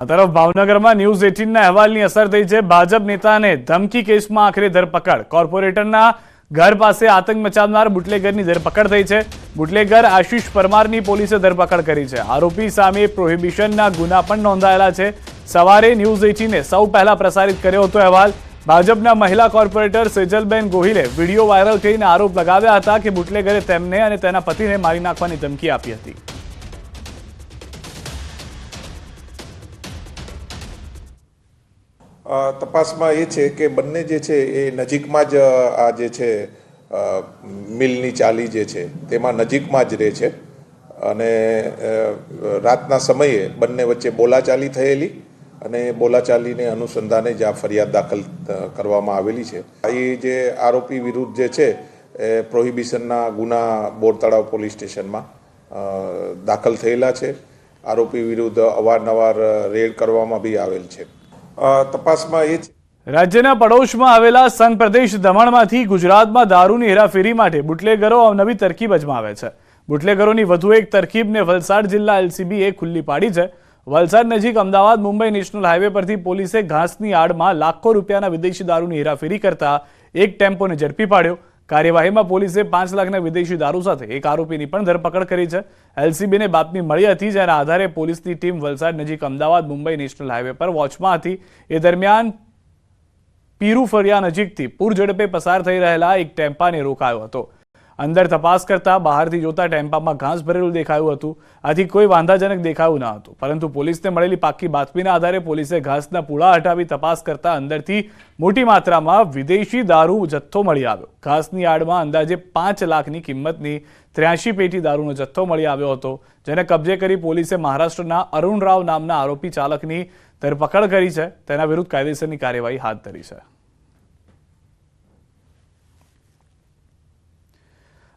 આ તરફ ભાવનગરમાં ન્યૂઝ 18ના અહેવાલની અસર થઈ છે। ભાજપ નેતાને ધમકી કેસમાં આખરે ધરપકડ। કોર્પોરેટરના ઘર પાસે આતંક મચાવનાર બુટલેગરની ધરપકડ થઈ છે। બુટલેગર આશીષ પરમારની પોલીસે ધરપકડ કરી છે। આરોપી સામે પ્રોહિબિશનના ગુના પણ નોંધાયેલા છે। સવારે ન્યૂઝ 18એ સૌ પહેલા પ્રસારિત કર્યો હતો અહેવાલ। ભાજપના મહિલા કોર્પોરેટર સેજલબેન ગોહિલે વિડીયો વાયરલ કરીને આરોપ લગાવ્યા હતા કે બુટલેગરે તેમને અને તેના પતિને મારી નાખવાની ધમકી આપી હતી। તપાસમાં એ છે કે બંને જે છે એ નજીકમાં જ આ જે છે મિલની ચાલી જે છે તેમાં નજીકમાં જ રહે છે અને રાતના સમયે બંને વચ્ચે બોલાચાલી થયેલી અને બોલાચાલીને અનુસંધાને જ આ ફરિયાદ દાખલ કરવામાં આવેલી છે। એ જે આરોપી વિરુદ્ધ જે છે એ પ્રોહિબિશનના ગુના બોરતળાવ પોલીસ સ્ટેશનમાં દાખલ થયેલા છે। આરોપી વિરુદ્ધ અવારનવાર રેડ કરવામાં બી આવેલ છે। તપાસમાં એ રાજ્યના પડોશમાં આવેલા સંઘ પ્રદેશ દમણમાંથી ગુજરાતમાં દારૂની હેરાફેરી માટે બુટલેગરો અવનવી તરકીબ અજમાવે છે। બુટલેગરોની વધુ એક તરકીબને વલસાડ જિલ્લા એલસીબીએ ખુલ્લી પાડી છે। વલસાડ નજીક અમદાવાદ મુંબઈ નેશનલ હાઈવે પરથી પોલીસે ઘાસની આડમાં લાખો રૂપિયાના વિદેશી દારૂની હેરાફેરી કરતા એક ટેમ્પોને ઝડપી પાડ્યો। કાર્યવાહીમાં પોલીસે 5 લાખના વિદેશી દારૂ સાથે એક આરોપીની પણ ધરપકડ કરી છે। એલસીબીને બાતમી મળી હતી, જેના આધારે પોલીસની ટીમ વલસાડ નજીક અમદાવાદ મુંબઈ નેશનલ હાઈવે પર વોચમાં હતી। એ દરમિયાન પીરુ ફળિયા નજીકથી પૂર ઝડપે પસાર થઈ રહેલા એક ટેમ્પાને રોકાયો હતો। અંદર તપાસ કરતા બહારથી જોતા ટેમ્પામાં ઘાસ ભરેલું દેખાયું હતું। આથી કોઈ વાંધાજનક દેખાયું ન હતું, પરંતુ પોલીસને મળેલી પાક્કી બાતમીના આધારે પોલીસે ઘાસના પૂળા હટાવી તપાસ કરતા અંદરથી મોટી માત્રામાં વિદેશી દારૂ જથ્થો મળી આવ્યો। ઘાસની આડમાં અંદાજે 5 લાખની કિંમતની 83 પેટી દારૂનો જથ્થો મળી આવ્યો હતો, જેને કબજે કરી પોલીસે મહારાષ્ટ્રના અરુણ રાવ નામના આરોપી ચાલકની ધરપકડ કરી છે। તેના વિરુદ્ધ કાયદેસરની કાર્યવાહી હાથ ધરી છે।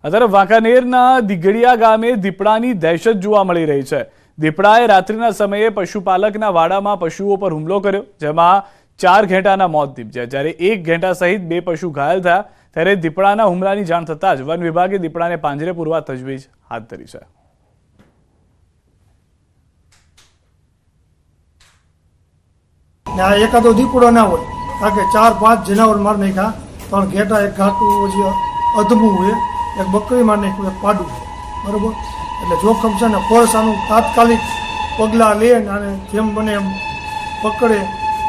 આ તરફ વાંકાનેરના દીગડિયા ગામે દીપડાની દહેશત જોવા મળી રહી છે। દીપડાએ રાત્રિના સમયે પશુપાલકના વાડામાં પશુઓ પર હુમલો કર્યો, જેમાં 4 ઘેટાના મોત નીપજ્યા, જ્યારે 1 ઘેટા સહિત 2 પશુ ઘાયલ થયા। ત્યારે દીપડાના હુમલાની જાણ થતાં જ વન વિભાગે દીપડાને પાંજરે પૂરવા તજવીજ હાથ ધરી છે। એકાદો દીપડો ના હોય, કારણ કે 4-5 જનાવર માર નાખ્યા, 3 ઘેટા, એક ઘાટું અધમું હોય, એક બકરી માર નાખ્યું, એક પાડું, બરોબર। એટલે જોખમ છે ને, ફોર્સ આનું તાત્કાલિક પગલાં લે અને જેમ બને એમ પકડે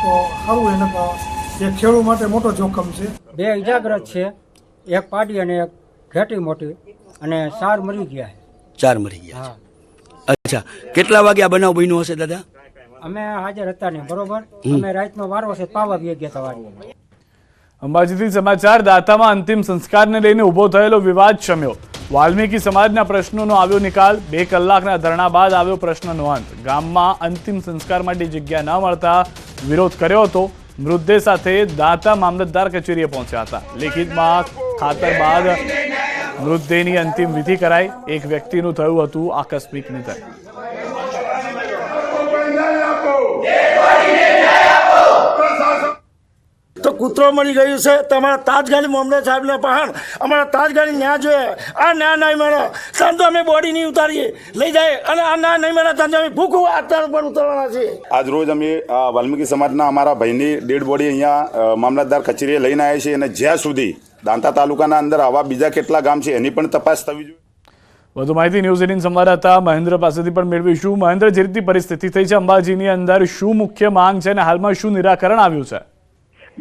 તો સારું। એને જે ખેડૂત માટે મોટો જોખમ છે। 2 ઇજાગ્રસ્ત છે, એક પાડી અને એક ઘેટી મોટી, અને 4 મરી ગયા। 4 મરી ગયા છે। અચ્છા, કેટલા વાગે આ બનાવ બન્યો હશે દાદા? અમે હાજર હતા નહીં, બરોબર। અમે રાતનો વારો છે, પાવા બી ગયા હતા વાડી। અંબાજીથી સમાચાર। દાતામાં અંતિમ સંસ્કારને લઈને ઉભો થયેલો વિવાદ શમ્યો। વાલ્મીકી સમાજના પ્રશ્નોનો આવ્યો નિકાલ। 2 કલાકના ધરણા બાદ આવ્યો પ્રશ્નનો અંત। ગામમાં અંતિમ સંસ્કાર માટે જગ્યા ન મળતા વિરોધ કર્યો હતો। મૃતદેહ સાથે દાતા મામલતદાર કચેરીએ પહોંચ્યા હતા। લેખિતમાં ખાતર બાદ મૃતદેહની અંતિમ વિધિ કરાઈ। એક વ્યક્તિનું થયું હતું આકસ્મિક નિધન। તો કૂતરો મળી ગયું છે, તો અમારા તાજગાલી મામલતદાર સાહેબને પણ અમારા તાજગાલી ન્યાય જોઈએ। આ ન્યાય નહીં મળે ત્યાં તો અમે બોડી નહીં ઉતારીએ, લઈ જાય, અને આ ન્યાય નહીં મળે ત્યાં તો અમે ભૂખું આત્મા પર ઉતરવાના છીએ। આજ રોજ અમે વાલ્મીકી સમાજના અમારા ભાઈની ડેડ બોડી અહીંયા મામલતદાર કચેરીએ લઈને આવ્યા છીએ, અને જ્યાં સુધી દાંતા તાલુકાના અંદર આવા બીજા કેટલા ગામ છે એની પણ તપાસ થવી જોઈએ। વધુ માહિતી ન્યૂઝ 18 સંવાદદાતા મહેન્દ્ર પાસેથી પણ મેળવીશું। મહેન્દ્ર, જે રીતની પરિસ્થિતિ થઈ છે અંબાજીની અંદર, શું મુખ્ય માંગ છે અને હાલમાં શું નિરાકરણ આવ્યું છે?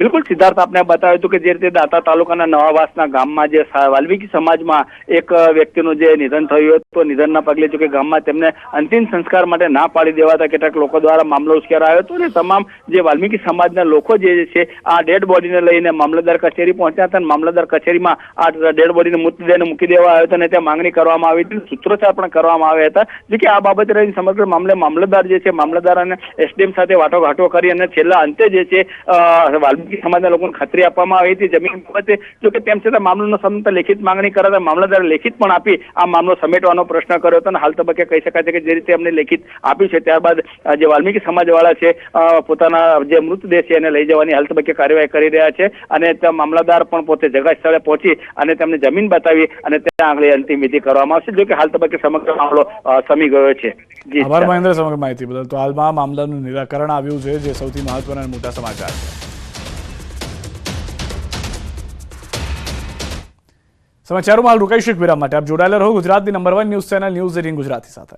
બિલકુલ સિદ્ધાર્થ, આપને બતાવ્યું હતું કે જે રીતે દાતા તાલુકાના નવાવાસના ગામમાં જે વાલ્મીકી સમાજમાં એક વ્યક્તિનું જે નિધન થયું હતું, નિધનના પગલે જો કે ગામમાં તેમને અંતિમ સંસ્કાર માટે ના પાડી દેવાતા કેટલાક લોકો દ્વારા મામલો ઉશ્કેરાયો હતો, અને તમામ જે વાલ્મીકી સમાજના લોકો જે છે આ ડેડ બોડીને લઈને મામલતદાર કચેરી પહોંચ્યા હતા, અને મામલતદાર કચેરીમાં આ ડેડ બોડીને મૃતદેહને મૂકી દેવા આવ્યો હતો, અને ત્યાં માંગણી કરવામાં આવી હતી, સૂત્રોચ્ચાર પણ કરવામાં આવ્યા હતા। જો કે આ બાબતે રહીને સમગ્ર મામલે મામલતદાર જે છે, મામલતદાર અને એસડીએમ સાથે વાટાઘાટો કરી અને છેલ્લા અંતે જે છે વાલ્મીકી સમાજના લોકોને ખાતરી આપવામાં આવી હતી જમીન બાબતે. જોકે તેમ છતાં મામલાનો સંબંધ લેખિત માંગણી કરાતા મામલતદારે લેખિત પણ આપી આ મામલો સમેટવાનો પ્રશ્ન કર્યો હતો અને હાલ તબક્કે કહી શકાય છે કે જે રીતે અમને લેખિત આપ્યું છે ત્યારબાદ જે વાલ્મીકી સમાજવાળા છે પોતાના જે મૃતદેહ છે એને લઈ જવાની હાલ તબક્કે કાર્યવાહી કરી રહ્યા છે અને ત્યાં મામલતદાર પણ પોતે જગા સ્થળે પહોંચી અને તેમને જમીન બતાવી અને ત્યાં આગળ અંતિમ વિધિ કરવામાં આવશે. જો કે હાલ તબક્કે સમગ્ર મામલો સમી ગયો છે. જી આભાર મહેન્દ્ર સમગ્ર માહિતી બદલ. તો હાલમાં મામલાનું નિરાકરણ આવ્યું છે, જે સૌથી મહત્વના અને મોટા સમાચાર છે. સમાચારોમાં હાલ રોકાઈશું એક વિરામ માટે. આપ જોડાયેલા રહો ગુજરાતની number 1 news channel news 18 Gujarati સાથે.